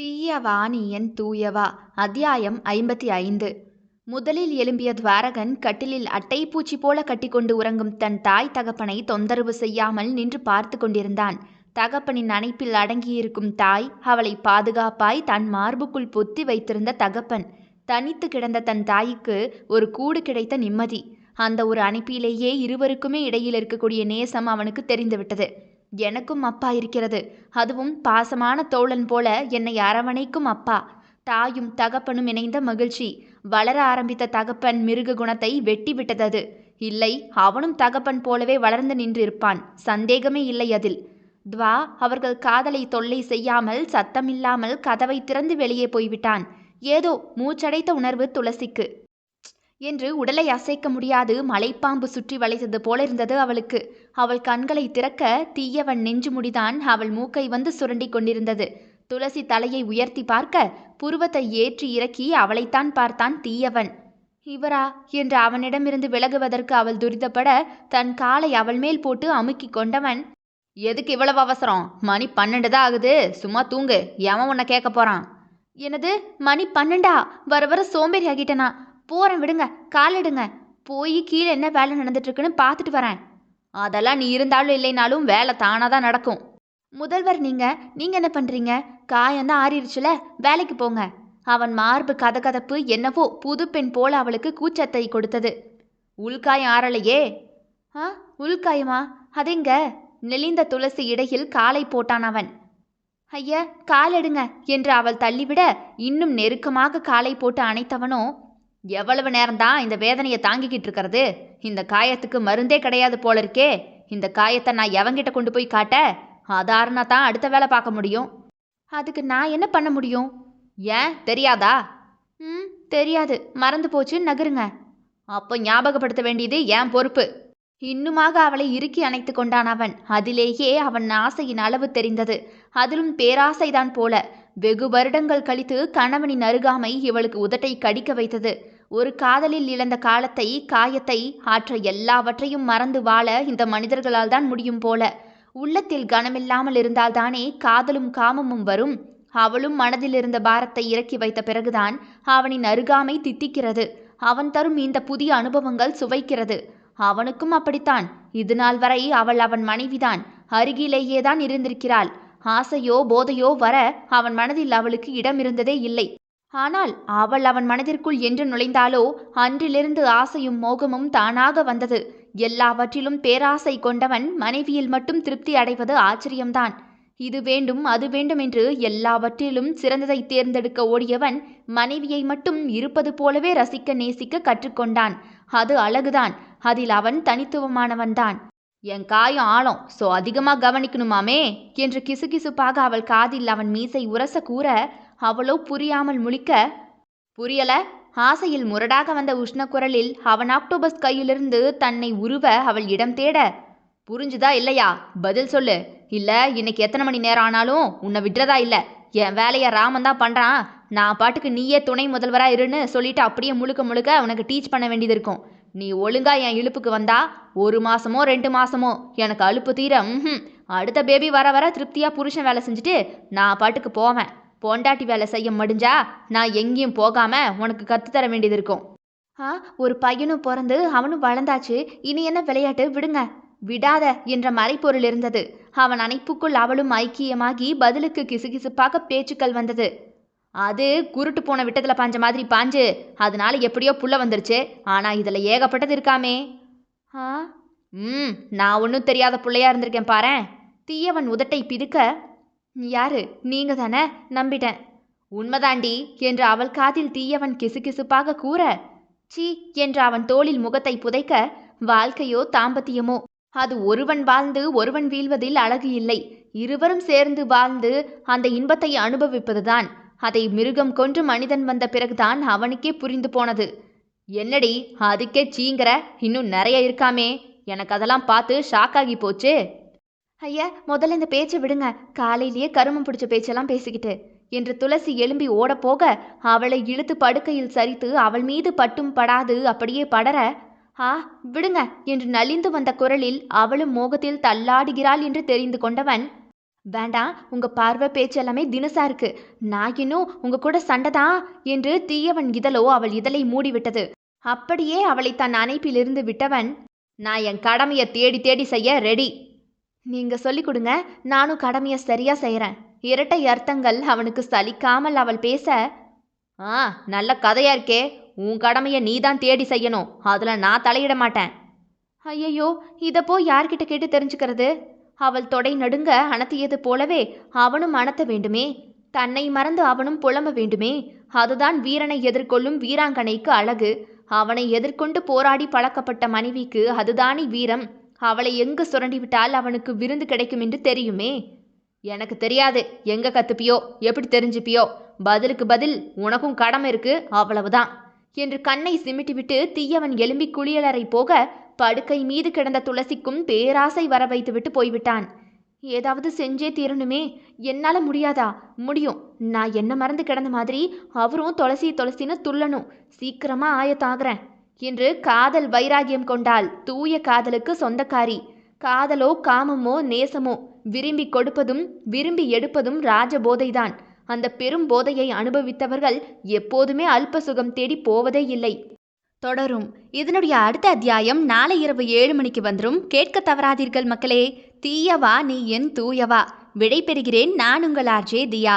தீயவானியன் தூயவா. அத்தியாயம் 55. முதலில் எழும்பிய துவாரகன் கட்டிலில் அட்டைப்பூச்சி போல கட்டிக்கொண்டு உறங்கும் தன் தாய் தகப்பனை தொந்தரவு செய்யாமல் நின்று பார்த்து கொண்டிருந்தான். தகப்பனின் அணைப்பில் அடங்கியிருக்கும் தாய், அவளை பாதுகாப்பாய் தன் மார்புக்குள் பொத்தி வைத்திருந்த தகப்பன். தனித்து கிடந்த தன் தாய்க்கு ஒரு கூடு கிடைத்த நிம்மதி. அந்த ஒரு அணைப்பிலேயே இருவருக்குமே இடையில் இருக்கக்கூடிய நேசம் அவனுக்கு தெரிந்துவிட்டது. எனக்கும் அப்பா இருக்கிறது, அதுவும் பாசமான தோழன் போல என்னை அரவணைக்கும் அப்பா. தாயும் தகப்பனும் இணைந்த மகிழ்ச்சி. வளர ஆரம்பித்த தகப்பன் மிருக குணத்தை வெட்டி விட்டது. இல்லை, அவனும் தகப்பன் போலவே வளர்ந்து நின்றிருப்பான், சந்தேகமே இல்லை அதில். துவா அவர்கள் காதலை தொல்லை செய்யாமல் சத்தமில்லாமல் கதவை திறந்து வெளியே போய்விட்டான். ஏதோ மூச்சடைத்த உணர்வு துளசிக்கு. என்று உடலை அசைக்க முடியாது மலைப்பாம்பு சுற்றி வளைத்தது போல இருந்தது அவளுக்கு. அவள் கண்களை திறக்க தீயவன் நெஞ்சு முடிதான் அவள் மூக்கை வந்து சுரண்டி கொண்டிருந்தது. துளசி தலையை உயர்த்தி பார்க்க புருவத்தை ஏற்றி இறக்கி அவளைத்தான் பார்த்தான் தீயவன். இவரா என்று அவனிடமிருந்து விலகுவதற்கு அவள் துரிதப்பட தன் காலை அவள் மேல் போட்டு அமுக்கி கொண்டவன், எதுக்கு இவ்வளவு அவசரம்? மணி 12 தான் ஆகுது, சும்மா தூங்கு, எவன் உன்னை கேட்க போறான்? எனது மணி 12? வர வர சோம்பேறி ஆகிட்டனா. போறேன், விடுங்க, காலிடுங்க. போய் கீழே என்ன வேலை நடந்துட்டுருக்குன்னு பார்த்துட்டு வரேன். அதெல்லாம் நீ இருந்தாலும் இல்லைனாலும் வேலை தானாதான் நடக்கும். முதல்வர் நீங்க என்ன பண்றீங்க? காயந்தான் ஆறிடுச்சுல, வேலைக்கு போங்க. அவன் மார்பு கதகதப்பு என்னவோ புது பெண் போல அவளுக்கு கூச்சத்தை கொடுத்தது. உள்காயம் ஆறலையே? உள்காயமா? அதெங்க? நெளிந்த துளசி இடையில் காலை போட்டான் அவன். ஐயா, காலெடுங்க என்று அவள் தள்ளிவிட இன்னும் நெருக்கமாக காலை போட்டு அணைத்தவனோ, எவ்வளவு நேரம்தான் இந்த வேதனையை தாங்கிக்கிட்டு இருக்கிறது? இந்த காயத்துக்கு மருந்தே கிடையாது போல இருக்கே. இந்த காயத்தை நான் எவங்கிட்ட கொண்டு போய் காட்ட? அதாரணா தான் அடுத்த வேலை பார்க்க முடியும். அதுக்கு நான் என்ன பண்ண முடியும்? ஏன் தெரியாதா? தெரியாது, மறந்து போச்சு, நகருங்க. அப்போ ஞாபகப்படுத்த வேண்டியது என் பொறுப்பு. இன்னுமாக அவளை இறுக்கி அணைத்து கொண்டான் அவன். அதிலேயே அவன் ஆசையின் அளவு தெரிந்தது. அதிலும் பேராசைதான் போல. வெகு வருடங்கள் கழித்து கணவனின் அருகாமை இவளுக்கு உதட்டை கடிக்க வைத்தது. ஒரு காதலில் இழந்த காலத்தை, காயத்தை, ஆற்ற எல்லாவற்றையும் மறந்து வாழ இந்த மனிதர்களால் தான் முடியும் போல. உள்ளத்தில் கனமில்லாமல் இருந்தால்தானே காதலும் காமமும் வரும். அவளும் மனதில் இருந்த பாரத்தை இறக்கி வைத்த பிறகுதான் அவனின் அருகாமை தித்திக்கிறது. அவன் தரும் இந்த புதிய அனுபவங்கள் சுவைக்கிறது. அவனுக்கும் அப்படித்தான். இது நாள் வரை அவள் அவன் மனைவிதான், அருகிலேயேதான் இருந்திருக்கிறாள். ஆசையோ போதையோ வர அவன் மனதில் அவளுக்கு இடம் இருந்ததே இல்லை. ஆனால் அவள் அவன் மனதிற்குள் என்று நுழைந்தாலோ அன்றிலிருந்து ஆசையும் மோகமும் தானாக வந்தது. எல்லாவற்றிலும் பேராசை கொண்டவன் மனைவியில் மட்டும் திருப்தி அடைவது ஆச்சரியம்தான். இது வேண்டும் அது வேண்டும் என்று எல்லாவற்றிலும் சிறந்ததை தேர்ந்தெடுக்க ஓடியவன் மனைவியை மட்டும் இருப்பது போலவே ரசிக்க நேசிக்க கற்றுக்கொண்டான். அது அழகுதான். அதில் அவன் தனித்துவமானவன்தான். என் காயம் ஆழம், சோ அதிகமாக கவனிக்கணுமாமே என்று கிசுகிசுப்பாக அவள் காதில் அவன் மீசை உரச கூற அவளோ புரியாமல் முழிக்க, புரியல? ஆசையில் முரடாக வந்த உஷ்ண குரலில் அவன் ஆக்டோபஸ் கையிலிருந்து தன்னை உருவ அவள் இடம் தேட, புரிஞ்சுதா இல்லையா? பதில் சொல்லு. இல்ல இன்னைக்கு எத்தனை மணி நேரம் ஆனாலும் உன்னை விடுறதா இல்ல. என் வேலையை ராமன் தான் பண்றான். நான் பாட்டுக்கு நீயே துணை முதல்வரா இருன்னு சொல்லிட்டு அப்படியே முழுக்க முழுக்க உனக்கு டீச் பண்ண வேண்டியது இருக்கும். நீ ஒழுங்கா என் இழுப்புக்கு வந்தா 1 மாசமோ 2 மாசமோ எனக்கு அலுப்பு தீர அடுத்த பேபி வர வர திருப்தியா புருஷன் வேலை செஞ்சுட்டு நான் பாட்டுக்கு போவேன். பொண்டாட்டி வேலை செய்ய முடிஞ்சா நான் எங்கேயும் போகாம உனக்கு கற்றுத்தர வேண்டியது இருக்கும். ஒரு பையனும் பிறந்து அவனும் வளர்ந்தாச்சு, இனி என்ன விளையாட்டு? விடுங்க. விடாத என்ற மறைப்பொருள் இருந்தது. அவன் அணைப்புக்குள் அவளும் ஐக்கியமாகி பதிலுக்கு கிசுகிசுப்பாக பேச்சுக்கள் வந்தது. அது குருட்டு போன விட்டத்தில் பாஞ்ச மாதிரி பாஞ்சு, அதனால எப்படியோ புள்ள வந்துருச்சு. ஆனா இதுல ஏகப்பட்டது இருக்காமே. நான் ஒன்றும் தெரியாத பிள்ளையா இருந்திருக்கேன் பாரேன். தீயவன் உதட்டை பிதுக்க, யாரு? நீங்க தானே? நம்பிட்டேன். உண்மைதாண்டி என்று அவள் காதில் தீயவன் கிசுகிசுப்பாக கூற, சீ என்று அவன் தோளில் முகத்தை புதைக்க, வாழ்க்கையோ தாம்பத்தியமோ அது ஒருவன் வாழ்ந்து ஒருவன் வீழ்வதில் அழகு இல்லை. இருவரும் சேர்ந்து வாழ்ந்து அந்த இன்பத்தை அனுபவிப்பதுதான். அதை மிருகம் கொன்று மனிதன் வந்த பிறகுதான் அவனுக்கே புரிந்து போனது. என்னடி அதுக்கே சீங்கிற? இன்னும் நிறைய இருக்காமே. எனக்கு அதெல்லாம் பார்த்து ஷாக்காகி போச்சு. ஐயா, முதல்ல இந்த பேச்சை விடுங்க. காலையிலேயே கருமம் பிடிச்ச பேச்செல்லாம் பேசிக்கிட்டு என்று துளசி எழும்பி ஓடப்போக அவளை இழுத்து படுக்கையில் சரித்து அவள் மீது பட்டும் படாது அப்படியே படர, விடுங்க என்று நலிந்து வந்த குரலில் அவளும் மோகத்தில் தள்ளாடுகிறாள் என்று தெரிந்து கொண்டவன், வேண்டாம், உங்க பார்வை பேச்சு எல்லாமே தினுசா இருக்கு. நான் இன்னும் உங்க கூட சண்டைதான் என்று தீயவன் இதழோ அவள் இதழை மூடிவிட்டது. அப்படியே அவளை தன் அணைப்பிலிருந்து விட்டவன், நான் என் கடமையை தேடி தேடி செய்ய ரெடி. நீங்க சொல்லிக் கொடுங்க, நானும் கடமையை சரியா செய்யறேன். இரட்டை அர்த்தங்கள் அவனுக்கு சலிக்காமல் அவள் பேச, நல்ல கதையா இருக்கே. உன் கடமையை நீதான் தேடி செய்யணும், அதுல நான் தலையிட மாட்டேன். ஐயையோ, இதை போய் யார்கிட்ட கேட்டு தெரிஞ்சுக்கிறது? அவள் தொடை நடுங்க அணத்தியது போலவே அவனும் அணத்த வேண்டுமே. தன்னை மறந்து அவனும் புலம்ப வேண்டுமே. அதுதான் வீரனை எதிர்கொள்ளும் வீராங்கனைக்கு அழகு. அவனை எதிர்கொண்டு போராடி பழக்கப்பட்ட மனைவிக்கு அதுதானே வீரம். அவளை எங்கு சுரண்டிவிட்டால் அவனுக்கு விருந்து கிடைக்கும் என்று தெரியுமே. எனக்கு தெரியாது, எங்க கத்துப்பியோ, எப்படி தெரிஞ்சுப்பியோ. பதிலுக்கு பதில் உனக்கும் கடமை இருக்கு, அவ்வளவுதான் என்று கண்ணை சிமிட்டிவிட்டு தீயவன் எழும்பி குளியலறை போக படுக்கை மீது கிடந்த துளசிக்கும் பேராசை வர வைத்துவிட்டு போய்விட்டான். ஏதாவது செஞ்சே தீரணுமே. என்னால முடியாதா? முடியும். நான் என்ன மறந்து கிடந்த மாதிரி அவரும் துளசின்னு துள்ளணும். சீக்கிரமா ஆயத்தாகிறேன் என்று காதல் வைராகியம் கொண்டாள். தூய காதலுக்கு சொந்தக்காரி. காதலோ காமமோ நேசமோ விரும்பி கொடுப்பதும் விரும்பி எடுப்பதும் ராஜபோதைதான். அந்த பெரும் போதையை அனுபவித்தவர்கள் எப்போதுமே அல்ப சுகம் தேடி போவதே இல்லை. தொடரும். இதனுடைய அடுத்த அத்தியாயம் நாளை இரவு 7 மணிக்கு வந்துடும். கேட்க தவறாதீர்கள் மக்களே. தீயவா நீ என் தூயவா. விடை பெறுகிறேன். நான் உங்கள் ஆர்ஜே தியா.